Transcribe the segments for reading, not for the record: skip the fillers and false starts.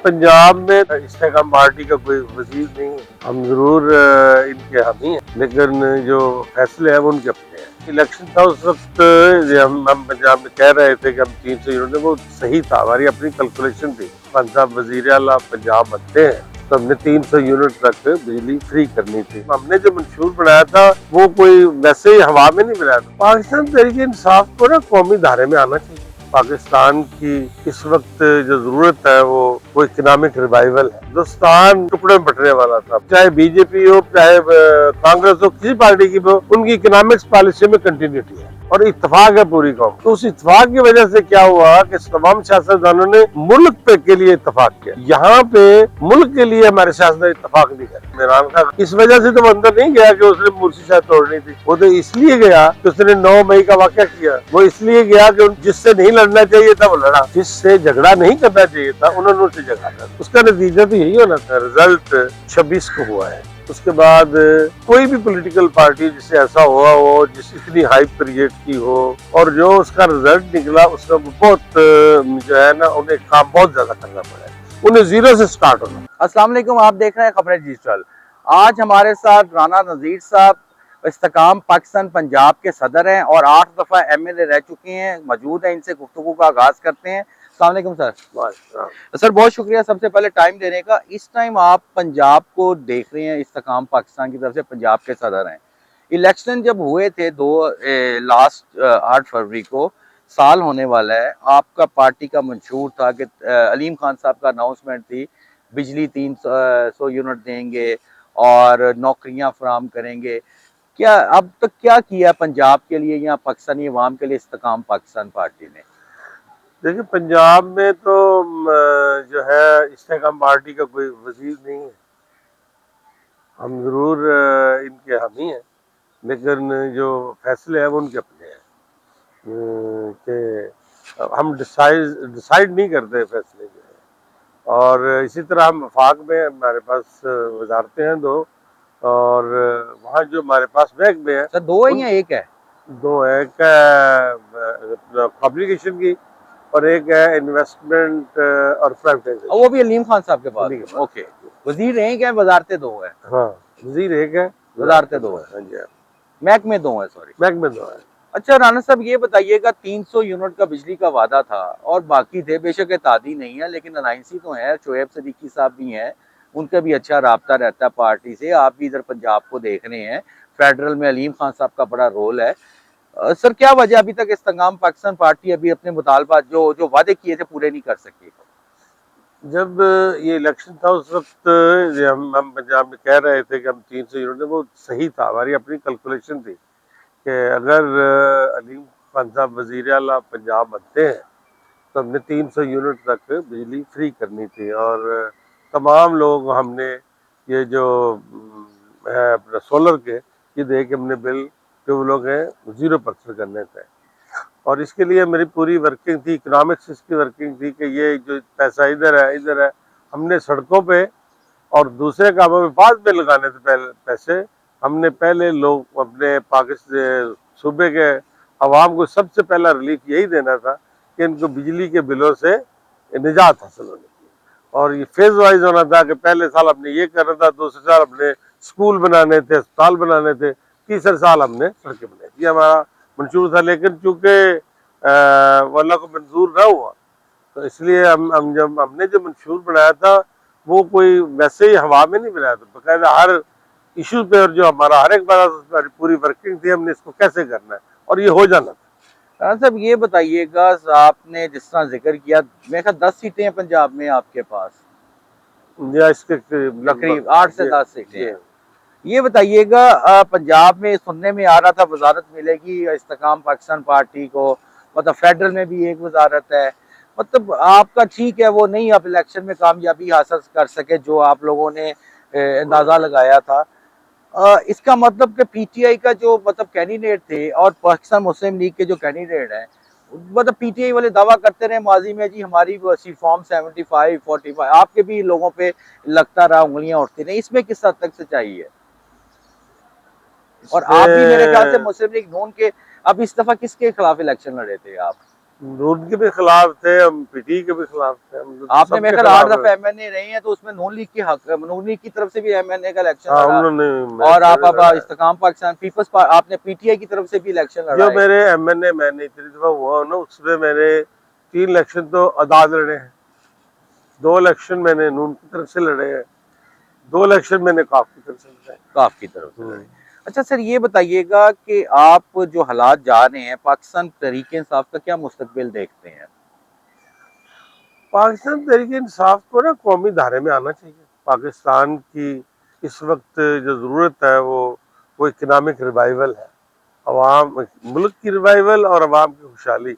पंजाब में इस्तेकाम पार्टी का कोई वजीर नहीं है। हम जरूर इनके हामी हैं, लेकिन जो फैसले हैं वो उनके अपने हैं। इलेक्शन था उस वक्त हम पंजाब में कह रहे थे कि हम 300 यूनिट, वो सही था, हमारी अपनी कैलकुलेशन थी। खान साहब वजीर आला पंजाब बनते हैं तो हमने 300 यूनिट तक बिजली फ्री करनी थी। हमने जो मंशूर बनाया था वो कोई वैसे ही हवा में नहीं बनाया था। पाकिस्तान तहरीक इंसाफ को ना कौमी धारे में आना चाहिए। पाकिस्तान की इस वक्त जो जरूरत है वो इकोनॉमिक रिवाइवल है। हिंदुस्तान टुकड़े में बटने वाला था, चाहे बीजेपी हो चाहे कांग्रेस हो, किसी पार्टी की हो, उनकी इकोनॉमिक्स पॉलिसी में कंटिन्यूटी है और इत्तेफाक है पूरी कौम। तो उस इत्तेफाक की वजह से क्या हुआ कि तमाम सियासतदानों ने मुल्क पे के लिए इत्तेफाक किया। यहाँ पे मुल्क के लिए हमारे सियासतदान इत्तेफाक नहीं कर। इमरान खान इस वजह से तो अंदर नहीं गया कि उसने मुर्सी शायद तोड़नी थी, वो तो इसलिए गया कि उसने 9 मई का वाक़या किया। वो इसलिए गया कि जिससे नहीं लड़ना चाहिए था वो लड़ा, जिससे झगड़ा नहीं करना चाहिए था उन्होंने उससे झगड़ा कर। उसका नतीजा तो यही होना था। रिजल्ट 26 को हुआ है। उसके बाद कोई भी पॉलिटिकल पार्टी जिससे ऐसा हुआ हो, जिस इतनी हाइप क्रिएट की हो और जो उसका रिजल्ट निकला उसका बहुत जो है ना, उन्हें काम बहुत ज्यादा करना पड़ा है, उन्हें जीरो से स्टार्ट होना। अस्सलाम वालेकुम, आप देख रहे हैं खबरें डिजिटल। आज हमारे साथ राना नज़ीर साहब इस्तेकाम पाकिस्तान पंजाब के सदर हैं और 8 दफा MLA रह चुके हैं, मौजूद हैं। इनसे गुफ्तगू का आगाज करते हैं। अस्सलाम वालेकुम सर। सर बहुत शुक्रिया सबसे पहले टाइम देने का। इस टाइम आप पंजाब को देख रहे हैं, इस्तेकाम पाकिस्तान की तरफ से पंजाब के सदर हैं। इलेक्शन जब हुए थे लास्ट 8 फरवरी को, साल होने वाला है, आपका पार्टी का मंशूर था कि अलीम खान साहब का अनाउंसमेंट थी बिजली 300 यूनिट देंगे और नौकरियां फराम करेंगे। क्या अब तक क्या किया पंजाब के लिए या पाकिस्तानी अवाम के लिए इस्तेकाम पाकिस्तान पार्टी ने? देखिए, पंजाब में तो जो है इस्तेकाम पार्टी का कोई वजीर नहीं है। हम जरूर इनके हामी हैं, लेकिन जो फैसले हैं वो उनके अपने हैं। कि हम डिसाइड नहीं करते फैसले जो है। और इसी तरह हम वफाक में हमारे पास वजारतें हैं 2, और वहाँ जो हमारे पास महकमे है सर 2 है या 1 है? 2 है। एक है पब्लिकेशन की और एक है इन्वेस्टमेंट और प्राइवेटाइजेशन। वो भी अलीम खान साहब के पास। ओके, वजीर एक है, वजारतें 2 है। हाँ, वजीर एक है, वजारतें 2 है। हाँ जी, महकमे 2 है, सॉरी महकमे 2 है। अच्छा राना साहब, ये बताइएगा 300 यूनिट का बिजली का वादा था और बाकी थे, बेशक तादी नहीं है लेकिन अलायंसी तो है। शोएब सदीकी साहब भी हैं, उनका भी अच्छा राब्ता रहता है पार्टी से। आप भी इधर पंजाब को देख रहे हैं, फेडरल में अलीम खान साहब का बड़ा रोल है। सर क्या वजह अभी तक इस्तेकाम पाकिस्तान पार्टी अभी अपने मुतालबा जो जो वादे किए थे पूरे नहीं कर सकी? जब ये इलेक्शन था उस वक्त हम पंजाब में कह रहे थे कि हम 300 यूनिट, वो सही था, हमारी अपनी कैलकुलेशन थी कि अगर अलीम खान साहब वजीर आला पंजाब बनते हैं तो हमने 300 यूनिट तक बिजली फ्री करनी थी। और तमाम लोग हमने ये जो है अपना सोलर के, ये दे के हमने बिल जो वो लोग हैं 0% करने थे। और इसके लिए मेरी पूरी वर्किंग थी, इकोनॉमिक्स इसकी वर्किंग थी कि ये जो पैसा इधर है हमने सड़कों पे और दूसरे कामों में बाद में लगाने थे। पहले पैसे हमने पहले लोग अपने पाकिस्तान सूबे के अवाम को सबसे पहला रिलीफ यही देना था कि इनको बिजली के बिलों से निजात हासिल होने की। और ये फेज वाइज होना था कि पहले साल हमने ये करना था, दूसरे साल हमने स्कूल बनाने थे, अस्पताल बनाने थे, तीसरे साल हमने सड़कें बनाई थी। हमारा मंशूर था, लेकिन चूंकि अल्लाह को मंजूर ना हुआ तो इसलिए हम जब हमने जो मंशूर बनाया था वो कोई वैसे ही हवा में नहीं बनाया था। बाकायदा हर इशू पे और जो हमारा हर एक बार पूरी वर्किंग थी, हमने इसको कैसे करना है और ये हो जाना था। राना साहब ये बताइएगा, आपने जिस तरह जिक्र किया, मेरे ख्याल 10 सीटें हैं पंजाब में आपके पास, या इसके तकरीब 8 से 10 सीटें हैं। ये बताइएगा, पंजाब में सुनने में आ रहा था वजारत मिलेगी इस्तेकाम पाकिस्तान पार्टी को, मतलब फेडरल में भी एक वजारत है। मतलब आपका ठीक है, वो नहीं आप इलेक्शन में कामयाबी हासिल कर सके जो आप लोगों ने अंदाजा लगाया था। इसका मतलब कि PTI का जो मतलब कैंडिडेट थे और पाकिस्तान मुस्लिम लीग के जो कैंडिडेट हैं, मतलब PTI वाले दावा करते रहे माजी में जी हमारी फॉर्म 75 45, आपके भी लोगों पे लगता रहा, उंगलियां उठती रही। इसमें किस हद तक सच्चाई है? और आप भी मेरे ख्याल से मुस्लिम लीग नून के, अब इस दफा किसके खिलाफ इलेक्शन लड़े थे आप? नून के भी खिलाफ थे, हम पीटी के भी खिलाफ थे, हम तो आपने सबके मेरे ख्याल 8 खिलाफ दफा है। एमएनए रहे हैं, तो उसमें नून लीग की हक, नून लीग की तरफ से भी एमएनए का इलेक्शन हाँ लड़ा, उन्होंने और आप मैंने अब लड़ा है। इस्तेकाम पाकिस्तान पीपल्स आपने पीटीआई की तरफ से भी इलेक्शन लड़ा जो है। मेरे एमएनए मैंने इतनी दफा हुआ हूं ना, उसमें मैंने 3 इलेक्शन तो आजाद लड़े हैं, 2 इलेक्शन मैंने नून की तरफ से लड़े हैं, 2 इलेक्शन मैंने काफ की तरफ से लड़े काफ की तरफ से लड़े। हैं। अच्छा सर, ये बताइएगा कि आप जो हालात जा रहे हैं, पाकिस्तान तहरीक इंसाफ का क्या मुस्तकबिल देखते हैं? पाकिस्तान तहरीक इंसाफ को ना कौमी धारे में आना चाहिए। पाकिस्तान की इस वक्त जो ज़रूरत है वो इकनॉमिक रिवाइवल है, अवाम मुल्क की रिवाइवल और अवाम की खुशहाली।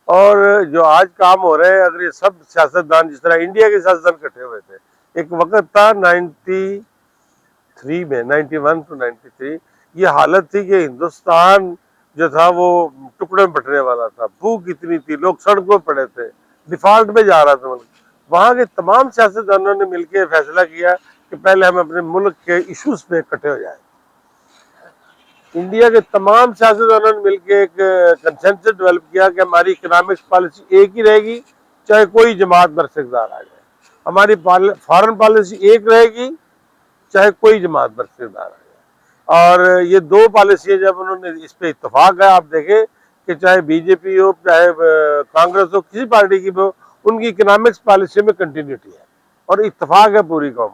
और जो आज काम हो रहे हैं, अगर ये सब सियासतदान जिस तरह इंडिया के सियासतदान इकट्ठे हुए थे, एक वक्त था 93 में, 91 to 93, ये हालत थी कि हिंदुस्तान जो था वो टुकड़े में बटने वाला था, भूख इतनी थी, लोग सड़कों पर पड़े थे, डिफॉल्ट में जा रहा था मुल्क। वहां के तमाम सियासतदानों ने मिलकर फैसला किया कि पहले हम अपने मुल्क के इश्यूज पे इकट्ठे हो जाए। इंडिया के तमाम सियासतदानों ने मिलकर एक कंसेंसस डेवलप किया कि हमारी इकोनॉमिक्स पॉलिसी एक ही रहेगी, चाहे कोई जमात बरसकदार आ जाए। हमारी फॉरेन पॉलिसी एक रहेगी, चाहे कोई जमात बरकरार है। और ये 2 पॉलिसियां जब उन्होंने इस पे इत्तेफाक है, आप देखें कि चाहे बीजेपी हो, चाहे कांग्रेस हो, किसी पार्टी की भी हो, उनकी इकोनॉमिक्स पॉलिसी में कंटिन्यूटी है और इत्तेफाक है पूरी कौम।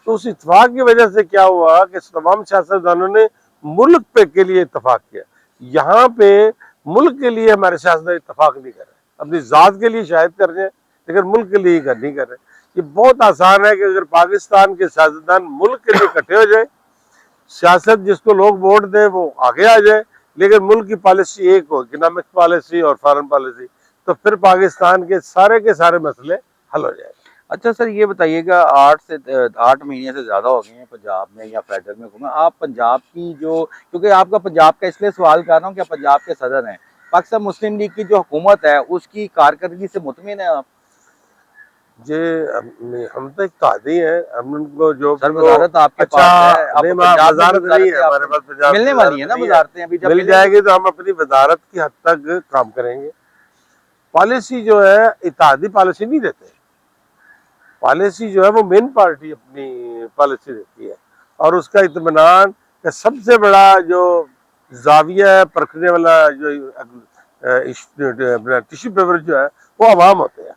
तो उस इत्तेफाक की वजह से क्या हुआ कि तमाम सियासतदानों ने मुल्क पे के लिए इत्तेफाक किया। यहाँ पे मुल्क के लिए हमारे सियासतदान इत्तेफाक नहीं कर रहे, अपनी जात के लिए शायद कर रहे हैं, लेकिन मुल्क के लिए नहीं कर रहे। ये बहुत आसान है कि अगर पाकिस्तान के सियासतदान मुल्क के लिए इकट्ठे हो जाए, सियासत जिसको लोग वोट दें वो आगे आ जाए, लेकिन मुल्क की पॉलिसी एक हो, इकोनॉमिक पॉलिसी और फॉरेन पॉलिसी, तो फिर पाकिस्तान के सारे मसले हल हो जाए। अच्छा सर, ये बताइएगा, 8 महीने से ज्यादा हो गए हैं पंजाब में या फेडरल में घूमे आप। पंजाब की जो, क्योंकि आपका पंजाब का इसलिए सवाल कर रहा हूँ कि पंजाब के सदर हैं, पाकिस्तान मुस्लिम लीग की जो हुकूमत है उसकी कारकर्दगी से मुतमिन है आप? जे हम तो एक कादी हैं, हम उनको जो सर वजारत आपके अच्छा पास है, आप नहीं, पंजाब में वजारत नहीं है हमारे पास, पंजाब मिलने वाली है ना वजारतें, अभी जब मिल जाएगी तो हम अपनी वजारत की हद तक काम करेंगे। पॉलिसी जो है इत्तेहादी पॉलिसी नहीं देते, पॉलिसी जो है वो मेन पार्टी अपनी पॉलिसी देती है, और उसका इत्मीनान का सबसे बड़ा जो जाविया है परखने वाला जो टिश्यू पेपर जो है वो अवाम होते हैं।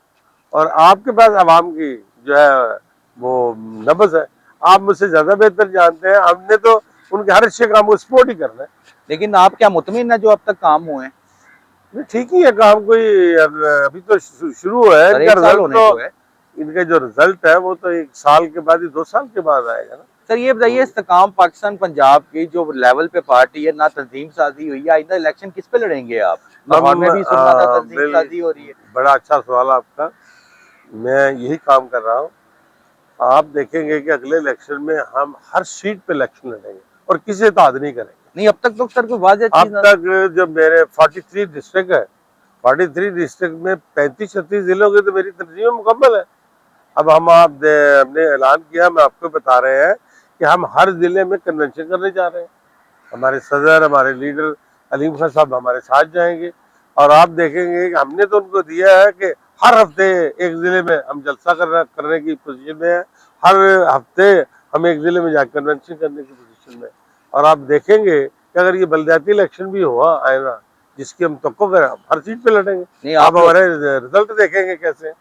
और आपके पास अवाम की जो है वो नब्ज है, आप मुझसे ज्यादा बेहतर जानते हैं, हमने तो उनके हर अच्छे काम को सपोर्ट ही करना है। लेकिन आप क्या मुतमिन है जो अब तक काम हुए हैं? ठीक ही है काम, कोई अभी तो शुरू है, सर इनका 1 साल रिजल्ट होने तो को है। इनका जो रिजल्ट है वो तो 1 साल के बाद ही, 2 साल के बाद आएगा ना। सर ये बताइए, इस्तेकाम पाकिस्तान पंजाब की जो लेवल पे पार्टी है, ना तंजीम साजी हुई है, आइंदा इलेक्शन किस पे लड़ेंगे आप? लाहौर में भी सुनना था तंजीम साजी हो रही है। बड़ा अच्छा सवाल आपका, मैं यही काम कर रहा हूँ। आप देखेंगे कि अगले इलेक्शन में हम हर सीट पे इलेक्शन लड़ेंगे और किसी इत्तेहाद नहीं करेंगे। नहीं, अब तक तो सर कोई वाज़ेह अब चीज तक जो मेरे 43 डिस्ट्रिक्ट है, 43 डिस्ट्रिक्ट में 35-36 जिलों की तो मेरी तंजीम मुकम्मल है। अब हमने ऐलान किया, मैं आपको बता रहे हैं कि हम हर जिले में कन्वेंशन करने जा रहे हैं। हमारे सदर, हमारे लीडर अलीम खान साहब हमारे साथ जाएंगे, और आप देखेंगे कि हमने तो उनको दिया है कि हर हफ्ते एक जिले में हम जलसा करने की पोजीशन में है, हर हफ्ते हम एक जिले में जाकर कन्वेंशन करने की पोजीशन में। और आप देखेंगे कि अगर ये बलदियाती इलेक्शन भी हुआ आएगा, जिसकी हम तवक्को करें, हम हर सीट पे लड़ेंगे। नहीं, आप हमारे रिजल्ट देखेंगे कैसे।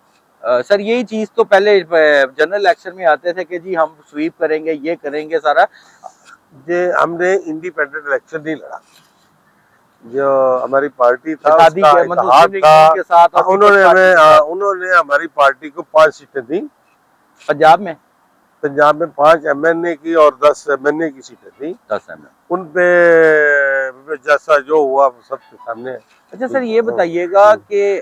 सर यही चीज तो पहले जनरल इलेक्शन में आते थे कि जी हम स्वीप करेंगे, ये करेंगे सारा। हमने इंडिपेंडेंट इलेक्शन नहीं लड़ा, जो हमारी पार्टी था शादी उसका के मतलब इत्तेहाद था, के साथ और उन्होंने हमारी पार्टी को 5 सीटें दी पंजाब में। पंजाब में 5 एमएनए की और 10 एमएनए की सीटें दी, 10 एमएल। उन पे जैसा जो हुआ सबके सामने है। अच्छा सर, ये बताइएगा कि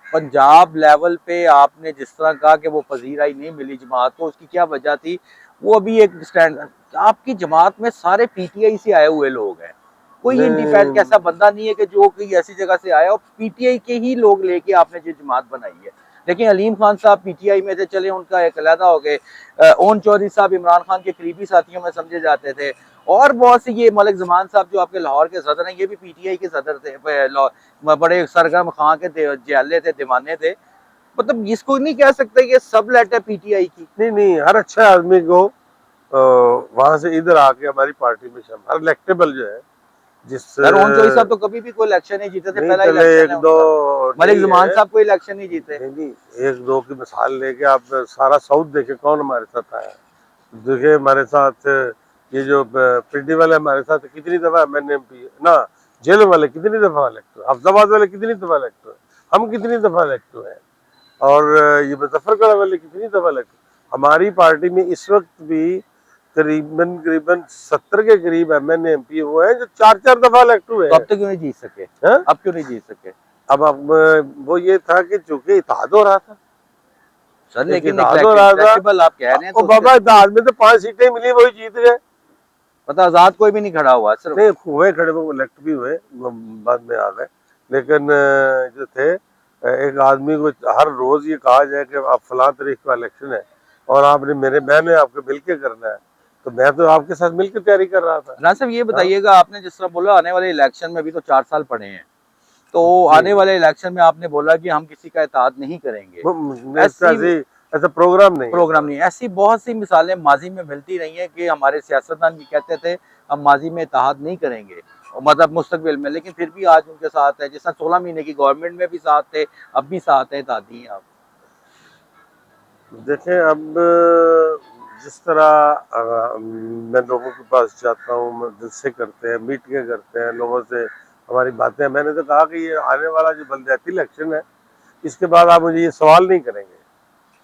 पंजाब लेवल पे आपने जिस तरह कहा कि वो पजीराई नहीं मिली जमात को, उसकी क्या वजह थी? वो अभी एक स्टैंड, आपकी जमात में सारे पीटीआई से आए हुए लोग हैं, कोई इंडिपेंडेंट का ऐसा बंदा नहीं है कि जो कोई ऐसी जगह से आया, और पीटीआई के ही लोग लेके आपने जो जमात बनाई है। लेकिन अलीम खान साहब पीटीआई में थे, चले उनका एक अलहदा हो गए। ओन चौधरी साहब इमरान खान के करीबी साथियों में समझे जाते थे, और बहुत से ये मलिक जमान साहब जो आपके लाहौर के सदर हैं, ये भी पीटीआई के सदर थे, बड़े सरगर्म खां के जियाले थे, दीवाने थे। मतलब इसको नहीं कह सकते ये सब लेट है पीटीआई की। नहीं, हर अच्छे आदमी को वहां से इधर आके हमारी पार्टी में शामिल, हर इलेक्टेबल जो है, जिस सर ओन चौधरी साहब तो कभी भी कोई इलेक्शन नहीं जीते थे, नहीं पहला चले इलेक्शन एक है दो उनका। मलिक नहीं जमान है, साहब कोई इलेक्शन नहीं जीते। नहीं, एक दो की मिसाल लेके आप सारा साउथ देखे कौन हमारे साथ आया। देखिए हमारे साथ ये जो पिंडी वाले हमारे साथ कितनी दफा MNMP ना, जेल वाले कितनी दफा इलेक्ट हुए, अफजाबाद वाले कितनी दफा इलेक्ट हुए, हम कितनी दफा इलेक्ट हुए हैं, और ये मुजफ्फरगढ़ वाले कितनी दफा इलेक्ट। हमारी पार्टी में इस वक्त भी करीबन 70 के करीब MNMP वो है जो 4-4 दफा इलेक्ट हुए तो हैं। अब तक क्यों नहीं जीत सके? हाँ? अब क्यों नहीं जीत सके? अब वो ये था कि चूंकि इत्तेहाद हो रहा था सर लेकिन इत्तेहाद हो रहा था, आप कह रहे हैं ओ तो बाबा इत्तेहाद में तो 5 सीटें मिली, वही जीत गए। पता आजाद कोई भी नहीं खड़ा हुआ सिर्फ। नहीं हुए खड़े, वो इलेक्ट भी हुए, बाद में आ गए, लेकिन जो थे एक आदमी को हर रोज ये कहा जाए कि आप फलां तारीख का इलेक्शन है और आपने मैंने आपको मिलके करना है, तो मैं तो आपके साथ मिलकर तैयारी कर रहा था। राना साहब ये बताइएगा, आपने जिस तरह बोला आने वाले इलेक्शन में भी तो 4 साल पड़े हैं, तो आने वाले इलेक्शन में आपने बोला कि हम किसी का इत्तेहाद नहीं करेंगे, ऐसा प्रोग्राम नहीं। ऐसी बहुत सी मिसालें माजी में मिलती रही हैं कि हमारे सियासतदान भी कहते थे हम माजी में इत्तेहाद नहीं करेंगे, मतलब मुस्तकबिल में, लेकिन फिर भी आज उनके साथ है, जैसा 16 महीने की गवर्नमेंट में भी साथ थे, अब भी साथ है, दादी हैं आप। देखें अब जिस तरह मैं लोगों के पास जाता हूँ, दिल से करते हैं, मीटिंगें करते हैं लोगों से, हमारी बातें, मैंने तो कहा कि ये आने वाला जो बलदियाती इलेक्शन है, इसके बाद आप मुझे ये सवाल नहीं करेंगे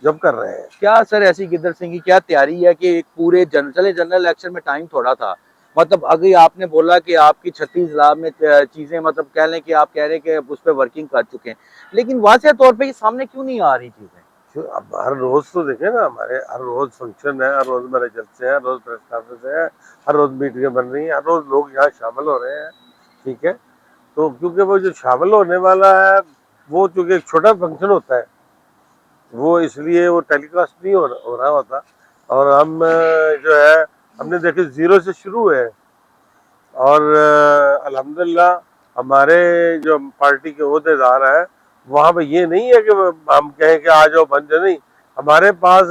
जब कर रहे हैं। क्या सर ऐसी गिदर सिंह की क्या तैयारी है कि एक पूरे जनरल इलेक्शन में टाइम थोड़ा था, मतलब अगर आपने बोला कि आपकी 36 जिला में चीजें, मतलब कह लें कि आप कह रहे हैं कि उस पर वर्किंग कर चुके हैं, लेकिन वाज़ेह तौर पे ये सामने क्यों नहीं आ रही चीजें? अब हर रोज तो देखें ना, हमारे हर रोज फंक्शन है, हर रोज हमारे जलसे हैं, हर रोज प्रेस कॉन्फ्रेंस है, हर रोज मीटिंगें बन रही हैं, हर रोज लोग यहाँ शामिल हो रहे हैं, ठीक है। तो क्योंकि वो जो शामिल होने वाला है वो चूंकि एक छोटा फंक्शन होता है, वो इसलिए वो टेलीकास्ट नहीं हो रहा होता, और हम जो है हमने देखे 0 से शुरू हुए, और अल्हम्दुलिल्लाह हमारे जो पार्टी के ओहदेदार हैं वहाँ पे ये नहीं है कि हम कहें कि आ जाओ बन जाओ, नहीं, हमारे पास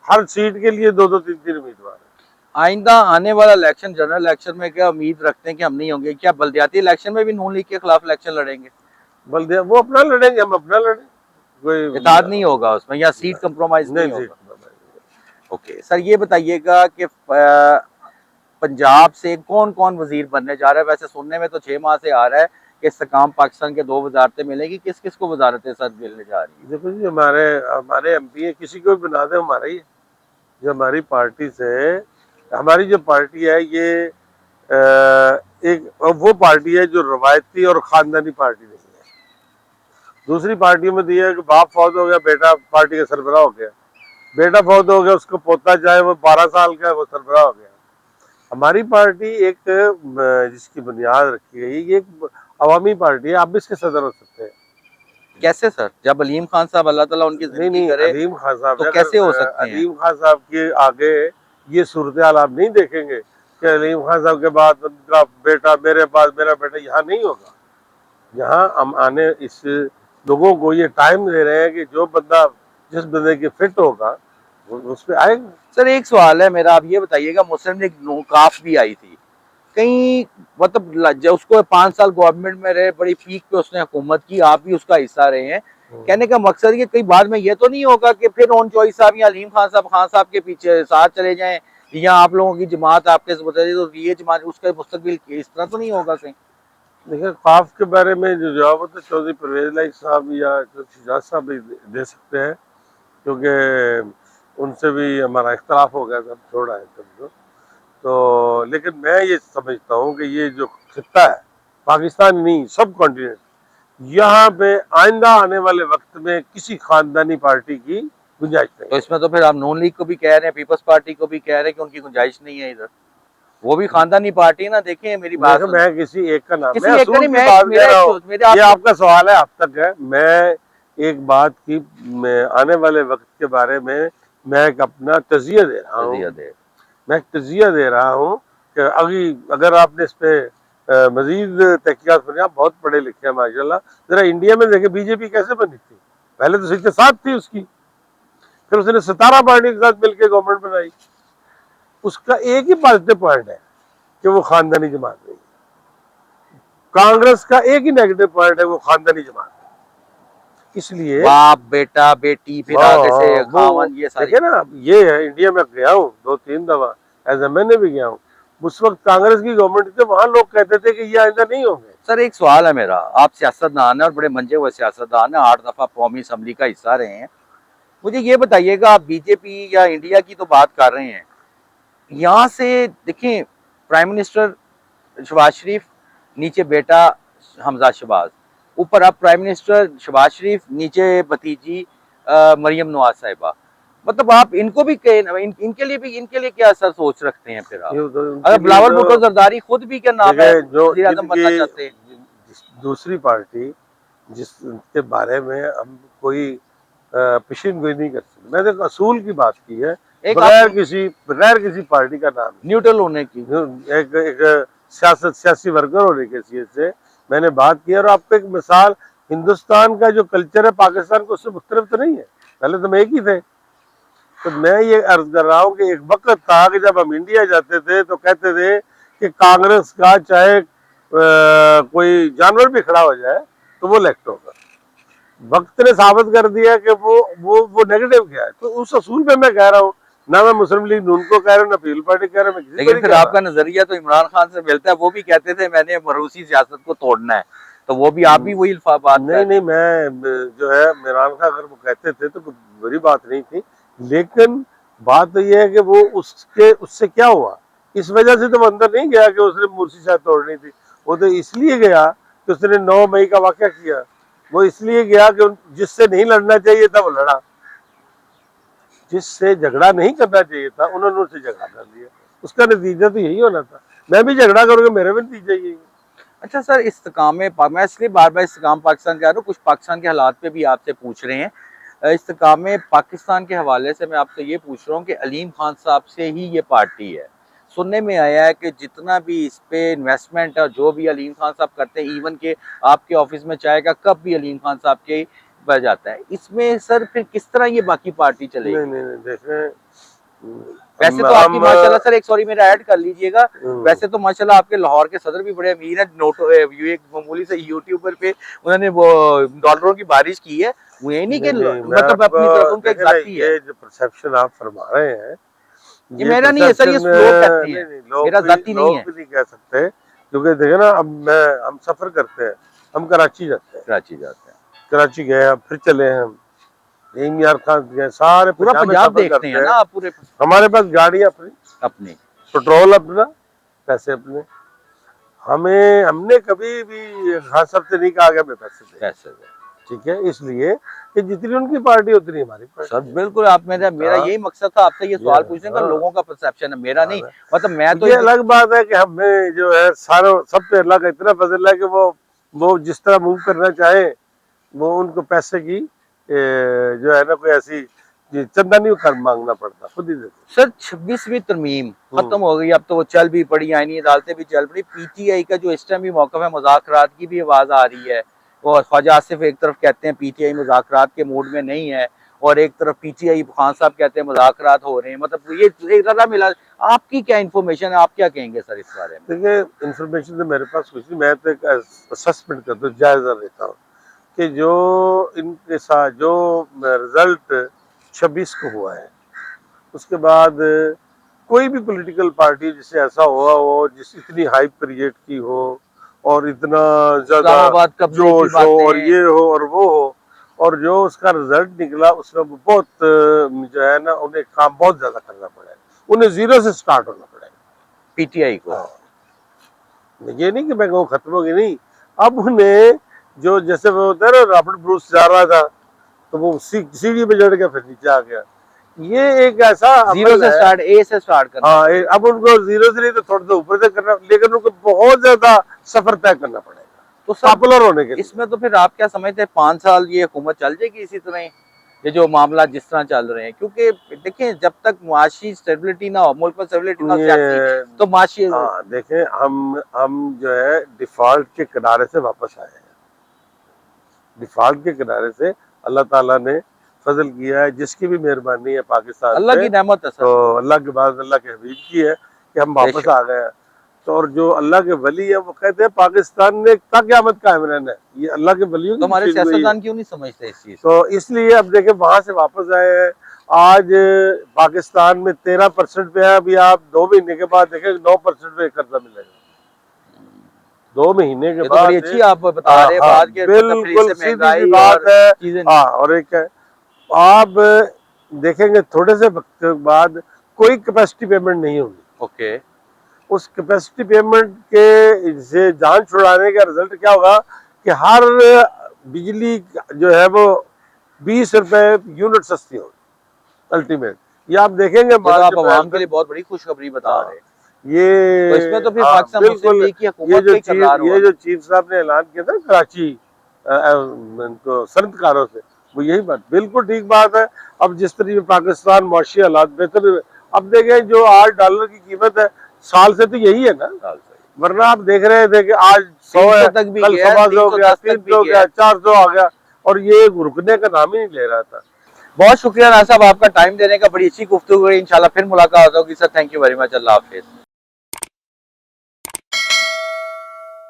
हर सीट के लिए 2-2 3-3 उम्मीदवार हैं। आइंदा आने वाला इलेक्शन, जनरल इलेक्शन में क्या उम्मीद रखते हैं कि हम नहीं होंगे? क्या बल्दियाती इलेक्शन में भी नून लीग के खिलाफ इलेक्शन लड़ेंगे? बल्दिया वो अपना लड़ेंगे, हम अपना लड़ेंगे, कोई इत्तेहाद नहीं होगा उसमें, या सीट कंप्रोमाइज नहीं होगा? ओके सर, ये बताइएगा कि पंजाब से कौन कौन वजीर बनने जा रहा है? वैसे सुनने में तो 6 माह से आ रहा है कि इस्तेकाम पाकिस्तान के 2 वजारतें मिलेगी, किस किस को वजारतें सर मिलने जा रही है? देखो जी, हमारे MP है, किसी को भी बना दे हमारा ही है। जो हमारी पार्टी से, हमारी जो पार्टी है ये एक वो पार्टी है जो रवायती और खानदानी पार्टी नहीं है। दूसरी पार्टियों में दिया है कि बाप फौत हो गया, बेटा पार्टी का सरबराह हो गया, बेटा फौत हो गया, उसको पोता चाहे वो 12 साल का है वो सरबराह हो गया। हमारी पार्टी एक जिसकी बुनियाद रखी गई, ये एक अवामी पार्टी है, आप भी इसके सदर हो सकते हैं। कैसे सर? जब अलीम खान साहब अल्लाह ताला उनकी नहीं करे, अलीम खान साहब तो कैसे हो सकते हैं? अलीम खान साहब के आगे ये सूरत हाल आप नहीं देखेंगे कि अलीम खान साहब के बाद उनका बेटा, मेरे पास मेरा बेटा, यहाँ नहीं होगा। यहाँ हम आने इस लोगों को ये टाइम दे रहे हैं कि जो बंदा जिस बंदे के फिट होगा उस पर आएगा। सर एक सवाल है मेरा, आप ये बताइएगा, मुस्लिम लीग नौकाफ भी आई थी कहीं, मतलब जब उसको 5 साल गवर्नमेंट में रहे, बड़ी पीक पे उसने हुकूमत की, आप भी उसका हिस्सा रहे हैं, कहने का मकसद ये कई बाद में ये तो नहीं होगा कि फिर ओन चौधरी साहब या अलीम खान साहब के पीछे साथ चले जाएं, या आप लोगों की जमात आपके बताइए तो ये जमात उसका मुस्तकबिल इस तरह तो नहीं होगा कहीं? देखिए खाफ के बारे में जो जवाब होता है चौधरी परवेज लाइक साहब या शिजाज साहब भी दे सकते हैं, क्योंकि उनसे भी हमारा इख्तलाफ हो गया था, छोड़ा है तब तो। लेकिन मैं ये समझता हूँ कि ये जो खित्ता है, पाकिस्तान नहीं सब कॉन्टिनेंट, यहाँ पे आइंदा आने वाले वक्त में किसी खानदानी पार्टी की गुंजाइश नहीं। तो इसमें तो फिर आप नून लीग को भी कह रहे हैं, पीपल्स पार्टी को भी कह रहे हैं कि उनकी गुंजाइश नहीं है इधर, वो भी खानदानी पार्टी है ना। देखें मेरी बात, मैं किसी एक का नाम, किसी एक का नहीं, ये आपका सवाल है अब तक है, मैं एक बात की, मैं आने वाले वक्त के बारे में मैं एक अपना तजिया दे रहा हूँ। मैं एक तजिया दे रहा हूँ कि अगर आपने इस पे मजीद तहकीकात करनी, आप बहुत पढ़े लिखे हैं माशाल्लाह, जरा इंडिया में देखे बीजेपी कैसे बनी थी। पहले तो सिर्फ साथ थी उसकी, फिर उसने 17 पार्टी के साथ मिलकर गवर्नमेंट बनाई। उसका एक ही पॉजिटिव पॉइंट है कि वो खानदानी जमात नहीं है। कांग्रेस का एक ही नेगेटिव पॉइंट है, वो खानदानी जमात है। इसलिए बाप बेटा बेटी फिर आगे से खावन, ये सारी ना, ये है। इंडिया में गया हूँ 2-3 दफा, एज एमएनए भी गया हूँ। उस वक्त कांग्रेस की गवर्नमेंट थी, वहां लोग कहते थे कि ये आइंदा नहीं होंगे। सर एक सवाल है मेरा, आप सियासतदान हैं और बड़े मंजे हुए सियासतदान हैं, 8 दफा कौमी असम्बली का हिस्सा रहे हैं, मुझे ये बताइएगा, आप बीजेपी या इंडिया की तो बात कर रहे हैं, यहाँ से देखें प्राइम मिनिस्टर शहबाज शरीफ, नीचे बेटा हमजा शहबाज, ऊपर आप प्राइम मिनिस्टर शहबाज शरीफ, नीचे भतीजी मरियम नवाज साहिबा, मतलब आप इनको भी इनके लिए क्या सर सोच रखते हैं? फिर आप अगर बिलावल भुट्टो जरदारी खुद भी क्या नाम है वज़ीर आज़म बनना चाहते हैं, दूसरी पार्टी जिसके बारे में हम कोई पेशिनगोई नहीं कर सकते। मैंने एक असूल की बात की है, बगैर किसी पार्टी का नाम, न्यूट्रल होने की, एक सियासी वर्कर होने के हैसियत से मैंने बात की। और आपको एक मिसाल, हिंदुस्तान का जो कल्चर है पाकिस्तान को उससे मुख्तलिफ तो नहीं है। पहले तो हम एक ही थे। तो मैं ये अर्ज कर रहा हूँ कि एक वक्त था कि जब हम इंडिया जाते थे तो कहते थे कि कांग्रेस का चाहे कोई जानवर भी खड़ा हो जाए तो वो इलेक्ट होगा। वक्त ने साबित कर दिया कि वो नेगेटिव क्या है। तो उस असूल पे मैं कह रहा हूँ, ना मैं मुस्लिम लीग नून को कह रहा हूँ, ना पीपल पार्टी कह रहा हूँ। लेकिन फिर आपका नजरिया तो इमरान खान से मिलता है, वो भी कहते थे मैंने मरूसी सियासत को तोड़ना है, तो वो भी आप भी वही बात नहीं, मैं जो है इमरान खान अगर वो कहते थे तो बुरी बात नहीं थी, लेकिन बात तो ये है कि वो उससे क्या हुआ, इस वजह से तो वो अंदर नहीं गया कि उसने मुर्सी शायद तोड़नी थी। वो तो इसलिए गया कि उसने 9 मई का वाक़या किया। वो इसलिए गया कि जिससे नहीं लड़ना चाहिए था वो लड़ा, जिससे झगड़ा नहीं करना चाहिए था उन्होंने उससे झगड़ा कर लिया। उसका नतीजा तो यही होना था। मैं भी झगड़ा करूँगा, मेरा भी नतीजा यही है। अच्छा सर, इस्तेकाम में मैं इसलिए बार बार इस्तेकाम पाकिस्तान कह रहा हूँ, कुछ पाकिस्तान के हालात पे भी आपसे पूछ रहे हैं। इस्तेकाम में पाकिस्तान के हवाले से मैं आपसे ये पूछ रहा हूँ कि अलीम खान साहब से ही ये पार्टी है। सुनने में आया है कि जितना भी इस पे इन्वेस्टमेंट है, जो भी अलीम खान साहब करते हैं, इवन के आपके ऑफिस में चाय का कप भी अलीम खान साहब के बह जाता है। इसमें सर फिर किस तरह ये बाकी पार्टी चलेगी? नहीं, देखें, वैसे तो आपकी माशाल्लाह सर, एक सॉरी मेरा ऐड कर लीजिएगा, वैसे तो माशाल्लाह आपके लाहौर के सदर भी बड़े अमीर हैं। एक मामूली से यूट्यूबर पे उन्होंने वो डॉलरों की बारिश की है, वो यही नहीं कि मतलब अपनी तरफ उनका एक जाती है। ये जो परसेप्शन आप फरमा रहे हैं, ये मेरा नहीं है सर, ये लोग कहते हैं, मेरा जाती नहीं है। नहीं कह सकते, क्योंकि देखे ना, अब हम सफर करते हैं, हम कराची जाते हैं, कराची गए, अब फिर चले हम यार खान गए, सारे पूरा पंजाब देखते हैं ना आप पूरे। हमारे पास गाड़ियां अपनी, पेट्रोल अपना, पैसे अपने। हमने कभी भी खान साहब से नहीं कहा कि हमें पैसे दे, ठीक है? इसलिए कि जितनी उनकी पार्टी उतनी हमारी पार्टी। सर बिल्कुल, आप मेरा यही मकसद था आपसे ये सवाल पूछने का, लोगों का परसेप्शन है, मेरा नहीं। मतलब मैं तो, ये अलग बात है कि हमें जो है सब पे अल्लाह का इतना फजल है कि वो जिस तरह मूव करना चाहे, वो उनको पैसे की जो है ना कोई ऐसी चंदा नहीं कर मांगना पड़ता, खुद ही देते। सर 26वीं तरमीम खत्म हो गई, अब तो वो चल भी पड़ी, आईनी अदालतें भी चल पड़ी। पीटीआई का जो इस टाइम भी मौक़िफ़ है, मुज़ाकरात की भी आवाज़ आ रही है, और ख्वाजा आसिफ एक तरफ कहते हैं पीटीआई मुज़ाकरात के मूड में नहीं है, और एक तरफ पीटीआई खान साहब कहते हैं मुज़ाकरात हो रहे हैं। मतलब ये रला मिला, आपकी क्या इन्फॉर्मेशन है, आप क्या कहेंगे सर इस बारे में? देखिए, इन्फॉर्मेशन तो मेरे पास कुछ नहीं, मैं तो एक असेसमेंट करता हूँ, जायजा लेता हूँ कि जो इनके साथ जो रिजल्ट 26 को हुआ है, उसके बाद कोई भी पॉलिटिकल पार्टी जिसे ऐसा हुआ हो, जिस इतनी हाइप क्रिएट की हो और इतना ज्यादा जोश हो और ये हो और वो हो, और जो उसका रिजल्ट निकला उसमें बहुत जो है ना, उन्हें काम बहुत ज्यादा करना पड़ेगा, उन्हें जीरो से स्टार्ट होना पड़ेगा पीटीआई को। ये नहीं कि मैं कहूँ खत्म होगी, नहीं। अब उन्हें जो जैसे वो होता है ना, रॉबर्ट ब्रूस जा रहा था तो वो सीढ़ी पे चढ़ के फिर नीचे आ गया, ये एक ऐसा जीरो से स्टार्ट, ए से स्टार्ट करना। हाँ, अब उनको जीरो से नहीं तो थोड़ा सा ऊपर से करना, लेकिन उनको बहुत ज्यादा सफर तय करना पड़ेगा। तो सर पॉपुलर होने के लिए। इसमें तो फिर आप क्या समझते हैं 5 साल ये हुकूमत चल जाएगी इसी तरह ही, ये जो मामला जिस तरह चल रहे हैं? क्योंकि देखिए जब तक मुआशी स्टेबिलिटी ना हो, मुल्क में स्टेबिलिटी ना हो सियासी, तो मुआशी हाँ देखें, हम जो है डिफॉल्ट के किनारे से वापस आए हैं। डिफॉल्ट के किनारे से अल्लाह ताला ने फजल किया है, जिसकी भी मेहरबानी है पाकिस्तान अल्लाह पे, की रहमत है सर। तो अल्लाह के बाद अल्लाह के हबीब की है कि हम वापस आ गए हैं। तो और जो अल्लाह के वली है वो कहते हैं पाकिस्तान ने ता क़यामत कायम रहना है, ये अल्लाह के वलियों तो हमारे की चीज़ हुई है। सियासतदान क्यों नहीं समझते इस चीज? तो इसलिए अब देखें वहां से वापस आए हैं। आज पाकिस्तान में 13% पे है, अभी आप 2 महीने के बाद देखें 9% पे कर्जा मिलेगा। 2 महीने के ये तो बाद बड़ी अच्छी आप बता रहे हैं हाँ, बात के, मतलब फिर बिल्कुल इससे सीधी महंगाई सी बात और है। चीजें। हाँ, और एक है, आप देखेंगे थोड़े से वक्त के बाद कोई कैपेसिटी पेमेंट नहीं होगी। ओके, उस कैपेसिटी पेमेंट के से जान छुड़ाने का रिजल्ट क्या होगा कि हर बिजली जो है वो 20 रुपए यूनिट सस्ती होगी अल्टीमेट। ये आप देखेंगे ये तो आप मार्च आवाम के लिए बहुत बड़ी खुशखबरी बता रहे हैं। ये तो इसमें तो फिर हाँ, पाकिस्तान मुस्लिम बिल्कुल। लीग की ये हुकूमत जो पे करार हुआ। ये जो चीफ साहब ने ऐलान किया था ना कराची इनको सनतकारों से, वो यही बात बिल्कुल ठीक बात है। अब जिस तरीके पाकिस्तान मुआशी हालात बेहतर हुए, अब देखें जो $8 की कीमत है साल से तो यही है ना, वरना आप देख रहे थे कि आज 100 है, तक भी कल गया, 100 हो गया, 310 तक भी 300 हो गया। गया, 400 आ गया, और ये रुकने का नाम ही नहीं ले रहा था। बहुत शुक्रिया ना साहब आपका टाइम देने का, बड़ी अच्छी गुफ्तगू हुई। इंशाल्लाह फिर मुलाकात होगी sir. Thank you very much. Allah Hafiz.